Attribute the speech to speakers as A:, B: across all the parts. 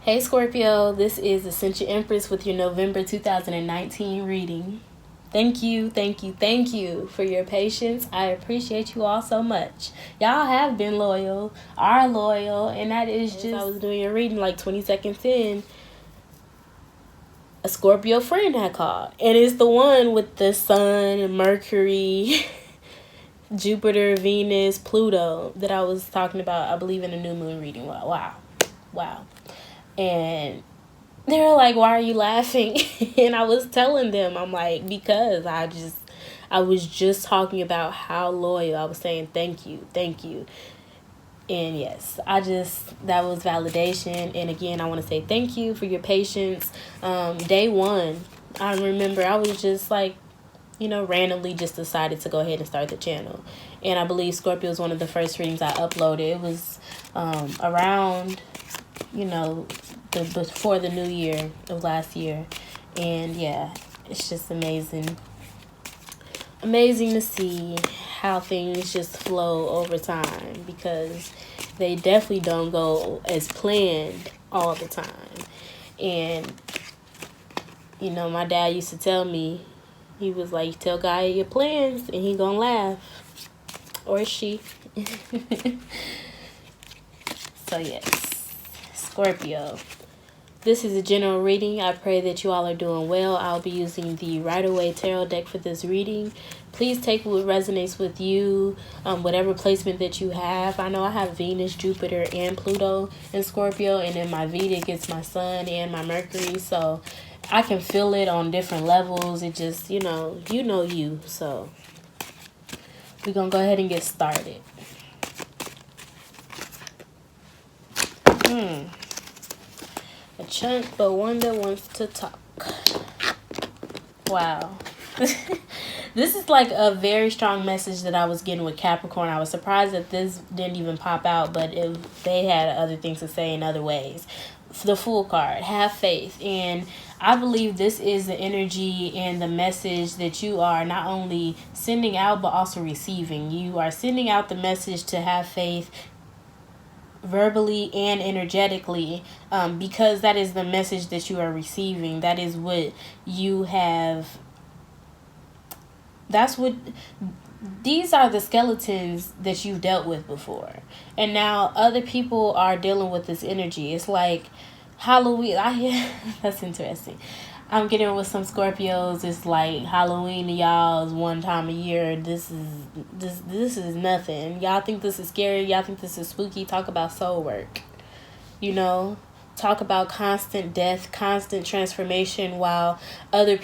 A: Hey Scorpio, this is Ascensionempress with your November 2019 reading. Thank you for your patience. I appreciate you all so much. Y'all have been loyal, are loyal, and that is just, I was doing your reading like 20 seconds in, a Scorpio friend had called. And it's the one with the Sun, Mercury, Jupiter, Venus, Pluto that I was talking about, I believe, in the new moon reading. Wow. And they were like, why are you laughing? And I was telling them, I'm like, because I was just talking about how loyal. I was saying, thank you. And yes, that was validation. And again, I want to say thank you for your patience. Day one, I remember I was just like, randomly just decided to go ahead and start the channel. And I believe Scorpio was one of the first readings I uploaded. It was around, before the new year of last year. And yeah, it's just amazing to see how things just flow over time, because they definitely don't go as planned all the time. And my dad used to tell me, he was like, tell God your plans and he gonna laugh, or she. So yes, Scorpio, this is a general reading. I pray that you all are doing well. I'll be using the Rider-Waite Tarot deck for this reading. Please take what resonates with you, whatever placement that you have. I know I have Venus, Jupiter, and Pluto in Scorpio, and in my Vedic, it's my Sun and my Mercury. So I can feel it on different levels. It just, you. So we're going to go ahead and get started. A chunk, but one that wants to talk. Wow. This is like a very strong message that I was getting with Capricorn. I was surprised that this didn't even pop out, but they had other things to say in other ways. The Fool card, have faith. And I believe this is the energy and the message that you are not only sending out, but also receiving. You are sending out the message to have faith, verbally and energetically, because that is the message that you are receiving. That is what you have. These are the skeletons that you've dealt with before, and now other people are dealing with this energy. It's like Halloween. That's interesting. I'm getting with some Scorpios. It's like Halloween to y'all is one time a year. This is nothing. Y'all think this is scary. Y'all think this is spooky. Talk about soul work. Talk about constant death, constant transformation, while other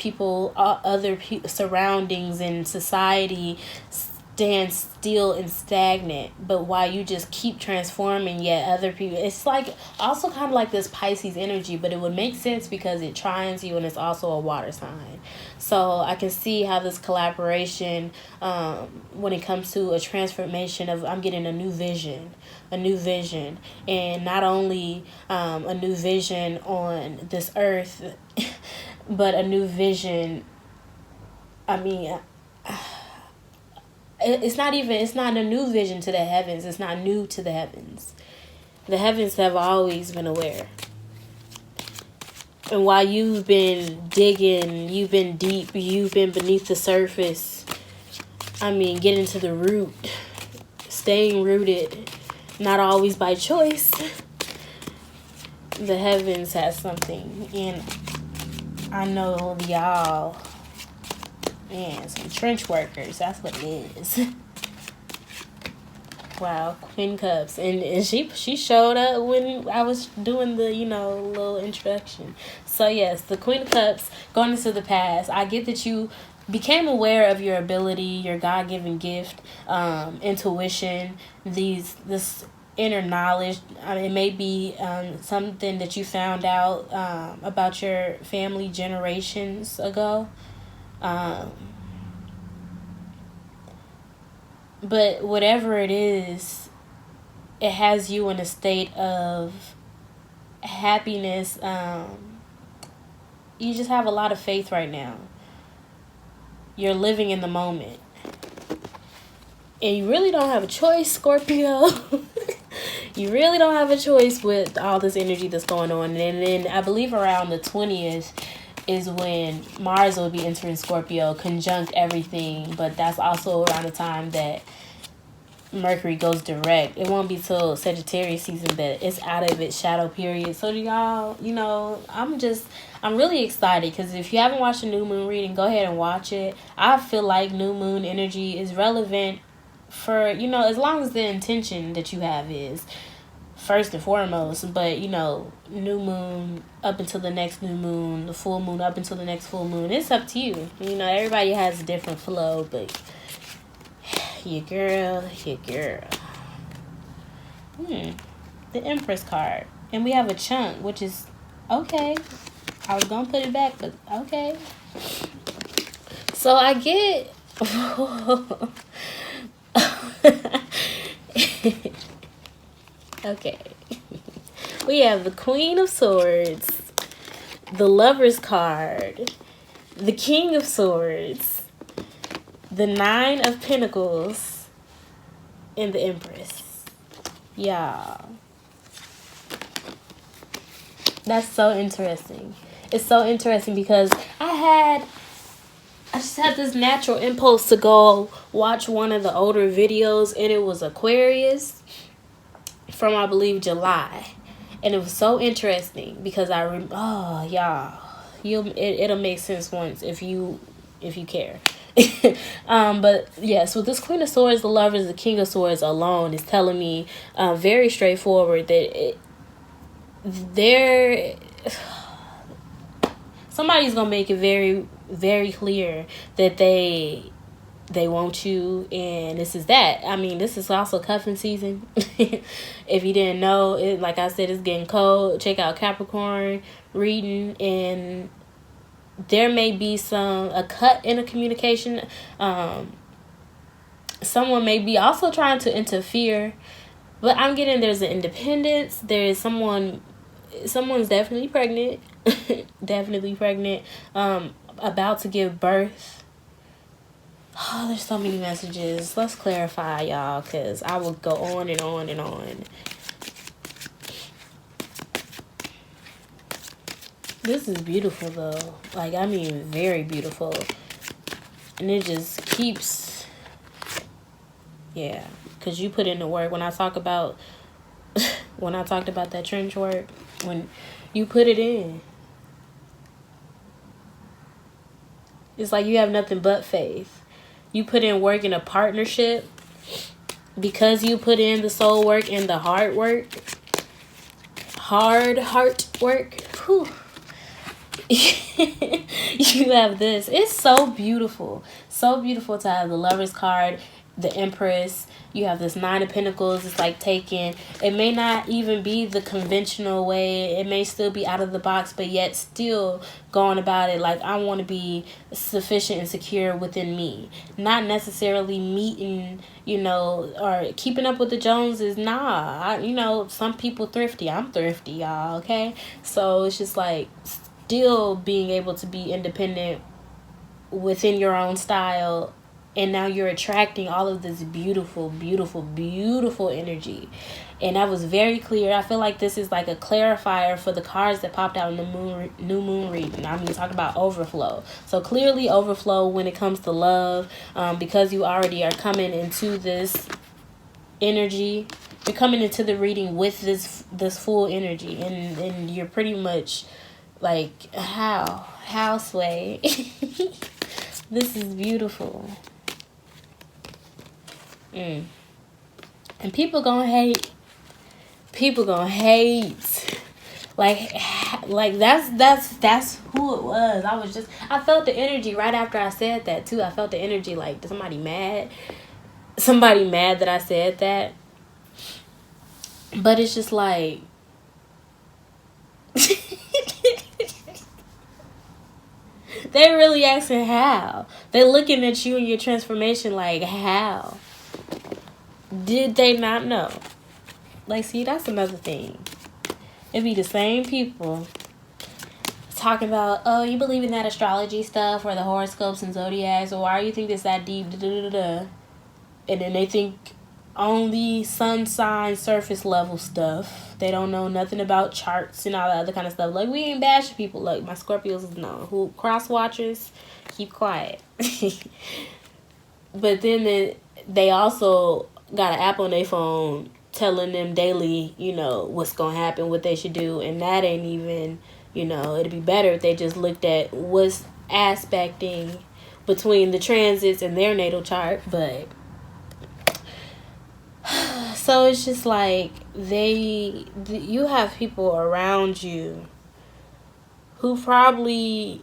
A: surroundings in society stand still and stagnant. But while you just keep transforming, yet other people, it's like also kind of like this Pisces energy, but it would make sense because it trines you and it's also a water sign. So I can see how this collaboration, when it comes to a transformation of, I'm getting a new vision, and not only a new vision on this earth, but a new vision. It's not a new vision to the heavens. It's not new to the heavens. The heavens have always been aware. And while you've been digging, you've been deep, you've been beneath the surface, getting to the root, staying rooted, not always by choice, the heavens has something. And I know y'all, man, some trench workers, that's what it is. Wow, Queen Cups. And she showed up when I was doing the, little introduction. So yes, the Queen of Cups, going into the past. I get that you became aware of your ability, your God-given gift, intuition, this inner knowledge. It may be something that you found out about your family generations ago. But whatever it is, it has you in a state of happiness. You just have a lot of faith right now. You're living in the moment. And you really don't have a choice, Scorpio. You really don't have a choice with all this energy that's going on. And then I believe around the 20th is when Mars will be entering Scorpio, conjunct everything. But that's also around the time that Mercury goes direct. It won't be till Sagittarius season that it's out of its shadow period. So y'all, I'm really excited because if you haven't watched the new moon reading, go ahead and watch it. I feel like new moon energy is relevant for, as long as the intention that you have is first and foremost. But, new moon up until the next new moon, the full moon up until the next full moon. It's up to you. Everybody has a different flow, but your girl. The Empress card. And we have a chunk, which is okay. I was going to put it back, but okay. So I get... Okay. We have the Queen of Swords, the Lover's card, the King of Swords, the Nine of Pentacles, and the Empress. Yeah. That's so interesting. It's so interesting because I just had this natural impulse to go watch one of the older videos, and it was Aquarius from, I believe, July. And it was so interesting because it'll make sense once if you care. But yes, with this Queen of Swords, the Lovers, the King of Swords alone is telling me very straightforward that somebody's gonna make it very, very clear that they want you, and this is that. I mean, this is also cuffing season. If you didn't know, like I said, it's getting cold. Check out Capricorn reading, and there may be a cut in a communication. Someone may be also trying to interfere, but I'm getting there's an independence. There's someone's definitely pregnant, about to give birth. Oh, there's so many messages. Let's clarify, y'all, because I will go on and on and on. This is beautiful, though. Like, I mean, very beautiful. And it just keeps... Yeah, because you put in the work. When I talked about that trench work, when you put it in, it's like you have nothing but faith. You put in work in a partnership because you put in the soul work and the hard work. Hard heart work. Whew. You have this. It's so beautiful. So beautiful to have the Lover's card, the Empress. You have this Nine of Pentacles. It's like taking, it may not even be the conventional way. It may still be out of the box, but yet still going about it like I want to be sufficient and secure within me. Not necessarily meeting, or keeping up with the Joneses. Nah, some people thrifty. I'm thrifty, y'all, okay? So it's just like still being able to be independent within your own style. And now you're attracting all of this beautiful, beautiful, beautiful energy. And that was very clear. I feel like this is like a clarifier for the cards that popped out in the new moon reading. I mean, talk about overflow. So clearly overflow when it comes to love, because you already are coming into this energy. You're coming into the reading with this full energy. And you're pretty much like, how, Sway? This is beautiful. And people gonna hate. Like that's who it was. I felt the energy right after I said that too. I felt the energy like somebody mad that I said that. But it's just like they're really asking how. They're looking at you and your transformation like how. Did they not know? Like, see, that's another thing. It'd be the same people talking about, oh, you believe in that astrology stuff or the horoscopes and zodiacs, or why do you think it's that deep? Da, da, da, da. And then they think only sun sign surface level stuff. They don't know nothing about charts and all that other kind of stuff. Like, we ain't bashing people. Look, my Scorpios know. Who cross watchers, keep quiet. But then they also got an app on their phone telling them daily, you know, what's going to happen, what they should do. And that ain't even, you know, it'd be better if they just looked at what's aspecting between the transits and their natal chart. But so it's just like you have people around you who probably,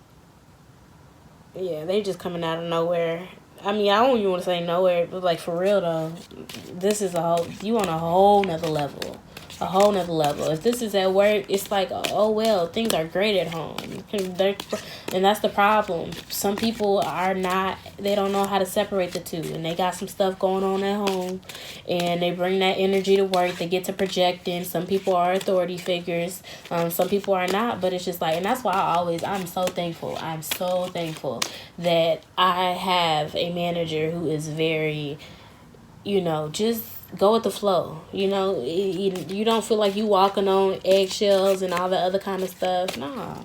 A: yeah, they just coming out of nowhere. I mean, I don't even want to say nowhere, but like, for real though, this is you on a whole nother level. A whole nother level. If this is at work, it's like, oh well, things are great at home. And that's the problem. Some people they don't know how to separate the two. And they got some stuff going on at home. And they bring that energy to work. They get to projecting. Some people are authority figures. Some people are not. But it's just like, and that's why I'm so thankful. I'm so thankful that I have a manager who is very, you know, just go with the flow. You know, you don't feel like you walking on eggshells and all the other kind of stuff. Nah.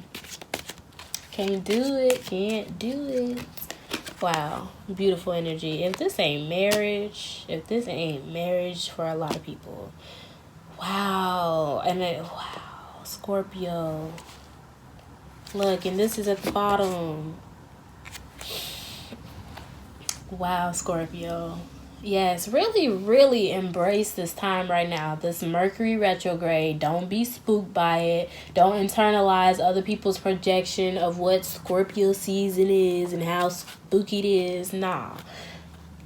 A: Can't do it. Wow. Beautiful energy. If this ain't marriage for a lot of people. Wow. And wow. Scorpio. Look, and this is at the bottom. Wow, Scorpio. Yes, really, really embrace this time right now. This Mercury retrograde. Don't be spooked by it. Don't internalize other people's projection of what Scorpio season is and how spooky it is. Nah.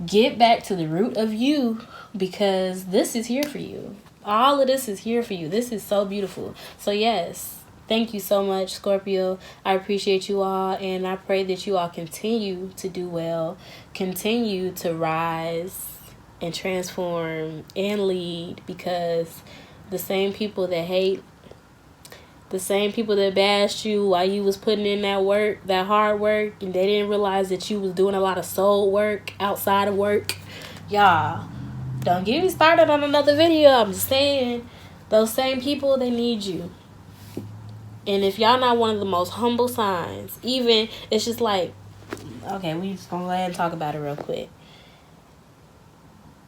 A: Get back to the root of you, because this is here for you. All of this is here for you. This is so beautiful. So yes. Thank you so much, Scorpio. I appreciate you all, and I pray that you all continue to do well, continue to rise and transform and lead, because the same people that hate, the same people that bashed you while you was putting in that work, that hard work, and they didn't realize that you was doing a lot of soul work outside of work. Y'all, don't get me started on another video. I'm just saying, those same people, they need you. And if y'all not one of the most humble signs, even, it's just like, okay, we just gonna go ahead and talk about it real quick.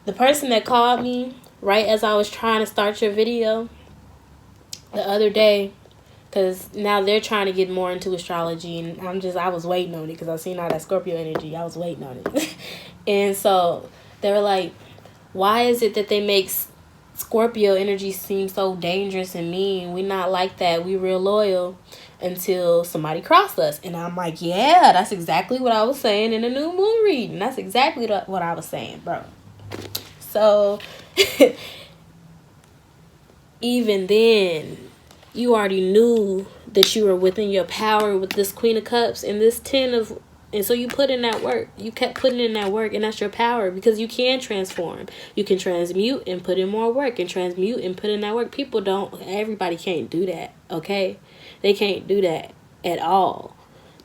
A: The person that called me right as I was trying to start your video the other day, because now they're trying to get more into astrology, and I was waiting on it because I seen all that Scorpio energy. I was waiting on it. And so they were like, why is it that they make Scorpio energy seems so dangerous and mean? We not like that. We real loyal until somebody crossed us. And I'm like, yeah, that's exactly what I was saying in the new moon reading. That's exactly what I was saying, bro. So even then, you already knew that you were within your power with this Queen of Cups and this 10 of. And so you put in that work. You kept putting in that work, and that's your power, because you can transform. You can transmute and put in more work, and transmute and put in that work. Everybody can't do that, okay? They can't do that at all.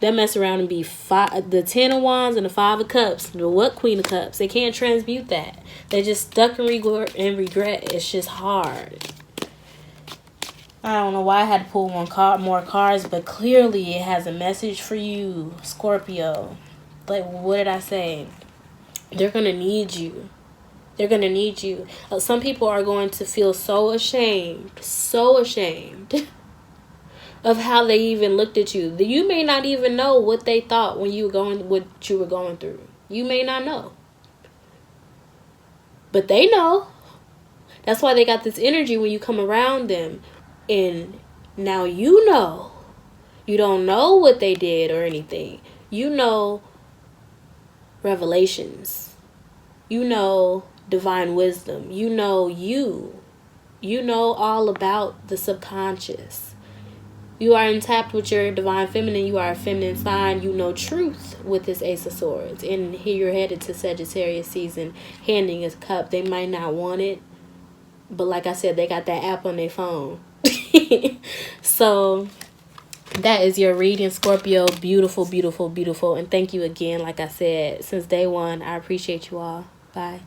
A: They mess around and be the 10 of Wands and the 5 of Cups. The what Queen of Cups? They can't transmute that. They just stuck in regret. It's just hard. I don't know why I had to pull more cards, but clearly it has a message for you, Scorpio. Like, what did I say? They're going to need you. They're going to need you. Some people are going to feel so ashamed of how they even looked at you. You may not even know what they thought when you were what you were going through. You may not know. But they know. That's why they got this energy when you come around them. And now you know. You don't know what they did or anything. You know revelations. You know divine wisdom. You know you. You know all about the subconscious. You are intact with your divine feminine. You are a feminine sign. You know truth with this Ace of Swords. And here you're headed to Sagittarius season, handing a cup. They might not want it, but like I said, they got that app on their phone. So that is your reading, Scorpio. Beautiful, beautiful, beautiful. And thank you again. Like I said, since day one, I appreciate you all. Bye.